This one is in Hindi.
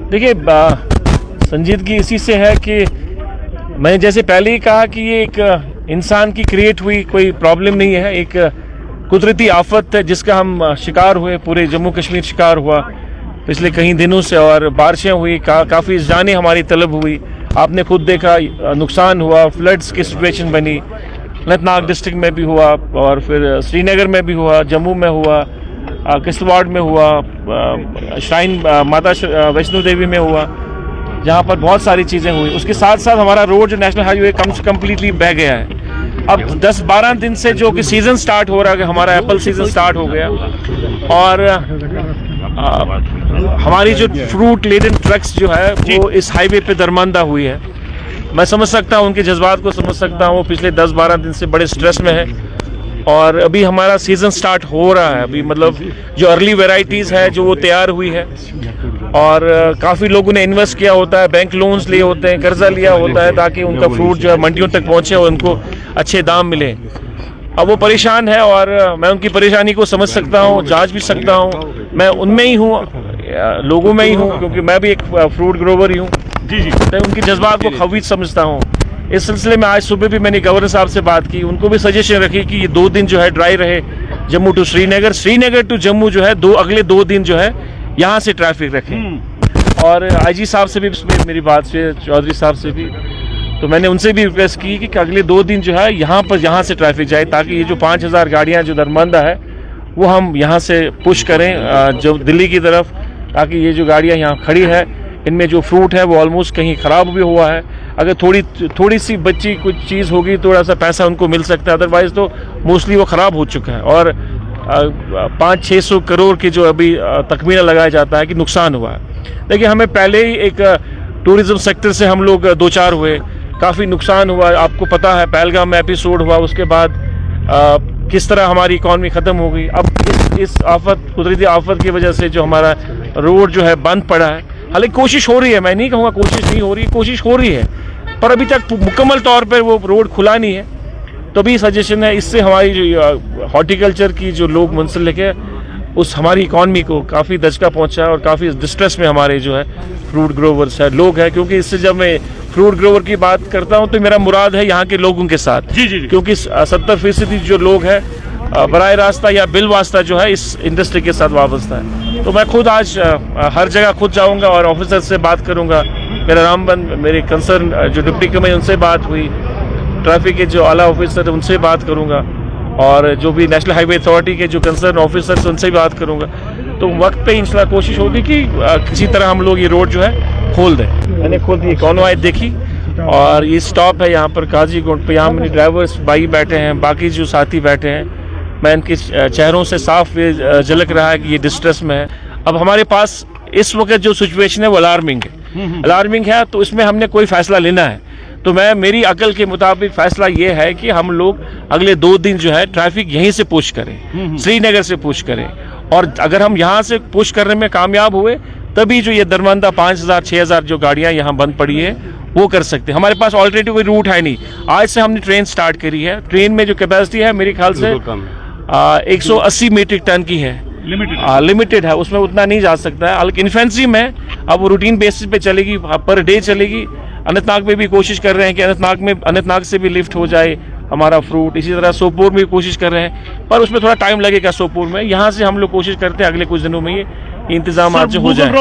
देखिए, संजीदगी इसी से है कि मैंने जैसे पहले ही कहा कि ये एक इंसान की क्रिएट हुई कोई प्रॉब्लम नहीं है, एक कुदरती आफत है जिसका हम शिकार हुए, पूरे जम्मू कश्मीर शिकार हुआ पिछले कई दिनों से। और बारिशें हुई, काफ़ी जानें हमारी तलब हुई, आपने खुद देखा नुकसान हुआ, फ्लड्स की सिचुएशन बनी, अनंतनाग डिस्ट्रिक्ट में भी हुआ और फिर श्रीनगर में भी हुआ, जम्मू में हुआ, किश्तवाड़ में हुआ, श्राइन माता वैष्णो देवी में हुआ, जहाँ पर बहुत सारी चीज़ें हुई। उसके साथ साथ हमारा रोड जो नेशनल हाईवे कम्प्लीटली बह गया है। अब 10-12 दिन से जो कि सीज़न स्टार्ट हो रहा है, हमारा एप्पल सीज़न स्टार्ट हो गया और हमारी जो फ्रूट लेडन ट्रक्स जो है वो इस हाईवे पे दरमंदा हुई है। मैं समझ सकता हूँ, उनके जज्बात को समझ सकता हूँ, वो पिछले 10-12 दिन से बड़े स्ट्रेस में है और अभी हमारा सीज़न स्टार्ट हो रहा है। अभी मतलब जो अर्ली वेराइटीज़ है जो वो तैयार हुई है और काफ़ी लोगों ने इन्वेस्ट किया होता है, बैंक लोन्स लिए होते हैं, कर्जा लिया होता है ताकि उनका फ्रूट जो है मंडियों तक पहुँचे और उनको अच्छे दाम मिले। अब वो परेशान है और मैं उनकी परेशानी को समझ सकता हूँ, जांच भी सकता हूँ। मैं उनमें ही हूँ, लोगों में ही हूँ, क्योंकि मैं भी एक फ्रूट ग्रोवर ही हूँ। जी, मैं उनके जज्बात को खवीज समझता हूँ। इस सिलसिले में आज सुबह भी मैंने गवर्नर साहब से बात की, उनको भी सजेशन रखी कि ये 2 दिन जो है ड्राई रहे, जम्मू टू श्रीनगर, श्रीनगर टू जम्मू जो है अगले 2 दिन जो है यहाँ से ट्रैफिक रखें। और आईजी साहब से भी मेरी बात से, चौधरी साहब से भी, तो मैंने उनसे भी रिक्वेस्ट की कि अगले 2 दिन जो है यहाँ से ट्रैफिक जाए ताकि ये जो 5000 गाड़ियाँ जो दरमंदा है वो हम यहाँ से पुश करें जो दिल्ली की तरफ, ताकि ये जो गाड़ियाँ यहाँ खड़ी है इनमें जो फ्रूट है वो ऑलमोस्ट कहीं ख़राब भी हुआ है। अगर थोड़ी सी बच्ची कुछ चीज़ होगी, थोड़ा सा पैसा उनको मिल सकता है, अदरवाइज़ तो मोस्टली वो ख़राब हो चुका है। और 500-600 करोड़ की जो अभी तखमीना लगाया जाता है कि नुकसान हुआ है। देखिए, हमें पहले ही एक टूरिज़्म सेक्टर से हम लोग 2-4 हुए, काफ़ी नुकसान हुआ। आपको पता है पहलगाम में एपिसोड हुआ, उसके बाद किस तरह हमारी इकॉनमी ख़त्म हो गई। अब इस आफत, कुदरती आफत की वजह से जो हमारा रोड जो है बंद पड़ा है, हालांकि कोशिश हो रही है, मैं नहीं कहूँगा कोशिश नहीं हो रही, कोशिश हो रही है, पर अभी तक मुकम्मल तौर पर वो रोड खुला नहीं है। तो भी सजेशन है, इससे हमारी जो हॉर्टिकल्चर की जो लोग मुंसलिक है उस हमारी इकॉनमी को काफ़ी दचका पहुँचा है और काफ़ी डिस्ट्रेस में हमारे जो है फ्रूट ग्रोवर्स है, लोग हैं। क्योंकि इससे जब मैं फ्रूट ग्रोवर की बात करता हूँ तो मेरा मुराद है यहाँ के लोगों के साथ। जी, क्योंकि 70% जो लोग हैं बराह रास्ता या बिल वास्ता जो है इस इंडस्ट्री के साथ वाबस्ता है। तो मैं खुद आज हर जगह खुद जाऊंगा और ऑफिसर से बात करूंगा। मेरा रामबन, मेरे कंसर्न जो डिप्टी कमिश्नर उनसे बात हुई, ट्रैफिक के जो आला ऑफिसर उनसे बात करूंगा और जो भी नेशनल हाईवे अथॉरिटी के जो कंसर्न ऑफिसर्स उनसे बात करूंगा। तो वक्त पे इंशाल्लाह कोशिश होगी कि किसी तरह हम लोग ये रोड जो है खोल दें। मैंने खुद ये कॉन्वॉय देखी और ये स्टॉप है यहाँ पर काजीगुंड पे, यहाँ मेरे ड्राइवर्स भाई बैठे हैं, बाकी जो साथी बैठे हैं, मैं इनके चेहरों से साफ झलक रहा है कि ये डिस्ट्रेस में है। अब हमारे पास इस वक्त जो सिचुएशन है वो अलार्मिंग है, तो इसमें हमने कोई फैसला लेना है। तो मेरी अकल के मुताबिक फैसला ये है कि हम लोग अगले 2 दिन जो है ट्रैफिक यहीं से पुश करें, श्रीनगर से पुश करें। और अगर हम यहाँ से पुश करने में कामयाब हुए तभी जो ये दरमंदा 5000-6000 जो गाड़ियाँ यहाँ बंद पड़ी है वो कर सकते हैं। हमारे पास ऑलरेडी कोई रूट है नहीं। आज से हमने ट्रेन स्टार्ट करी है। ट्रेन में जो कैपेसिटी है मेरे ख्याल से 180 मीट्रिक टन की है, लिमिटेड है, उसमें उतना नहीं जा सकता है। हालांकि इन्फेंट्री में अब वो रूटीन बेसिस पे चलेगी, पर डे चलेगी। अनंतनाग में भी कोशिश कर रहे हैं कि अनंतनाग से भी लिफ्ट हो जाए हमारा फ्रूट। इसी तरह सोपोर में भी कोशिश कर रहे हैं, पर उसमें थोड़ा टाइम लगेगा सोपोर में। यहाँ से हम लोग कोशिश करते हैं अगले कुछ दिनों में ये इंतजाम आज हो जाए।